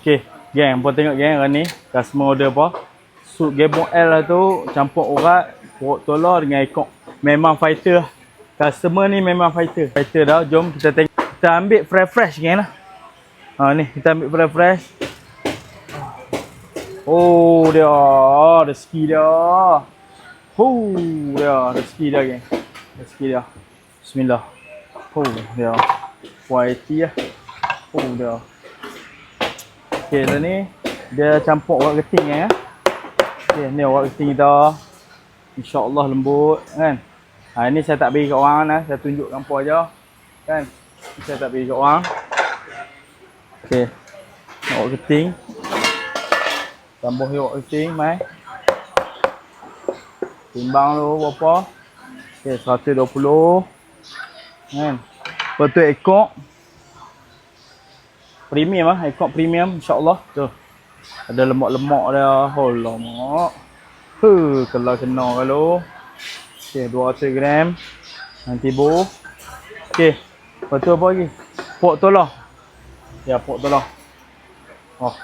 Okey, geng, pun tengok geng hari ni customer order apa? Sup gebong L lah tu campur urat, perut telur dengan ekor. Memang fighter. Customer ni memang fighter. Fighter dah. Jom kita tengok. Kita ambil fresh geng lah. Ha ni kita ambil fresh. Oh dia, rezeki dia. Dia rezeki dia geng. Rezeki dia. Bismillah. Dia. Whitey lah. Dia. Okey, dah ni dia campur urat keting ya. Okey, ni urat keting kita. InsyaAllah lembut kan. Ha ni saya tak bagi kat orang lah, saya tunjuk kampur aja. Kan? Saya tak bagi kat orang. Okey. Urat keting. Tambah urat keting mai. Timbang tu berapa? Okey, 120. Kan? Lepas tu ekor premium lah, ekor premium insya-Allah. Tu. Ada lemak-lemak dia. Alamak. Kalau kena kalau. Okey, 200 gram. Nanti bu. Okey. Lepas tu apa lagi? Pok telur. Ya, pok telur. Oh.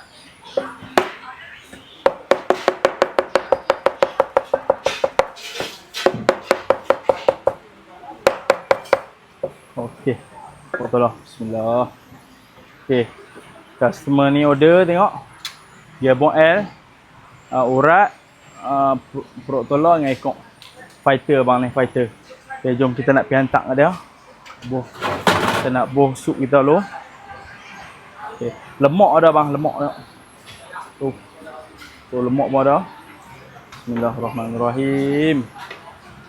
Okey. Pok telur. Bismillah. Okey. Customer ni order tengok. Gebong L. Urat. Perut telur dengan ekor. Fighter bang ni, fighter. Okay, jom kita nak pergi hantar kat dia. Kita nak boh sup kita dulu. Okay. Lemak ada bang, lemak ada. Tu lemak pun ada. Bismillahirrahmanirrahim.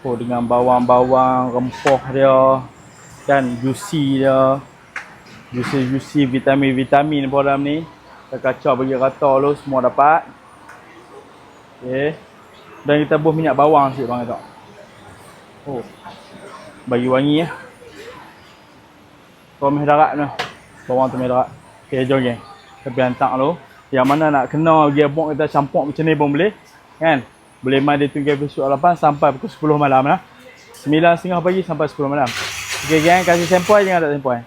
Dengan bawang-bawang, rempah dia. Kan, juicy dia. Juicy, vitamin pun dalam ni. Kita kacau bagi rata dulu, semua dapat. Okay. Dan kita buh minyak bawang sikit bang tak. Bagi wangi ya. Tumis darat tu. Bawang tumis darat. Okey, jom geng. Kita pergi hantar dulu. Yang mana nak kena gearbox kita campur macam ni pun boleh. Kan? Boleh main dia tunggu besok 8 sampai pukul 10 malam lah. 9.30 pagi sampai 10 malam. Okey geng, kasih sampel jangan tak sampel.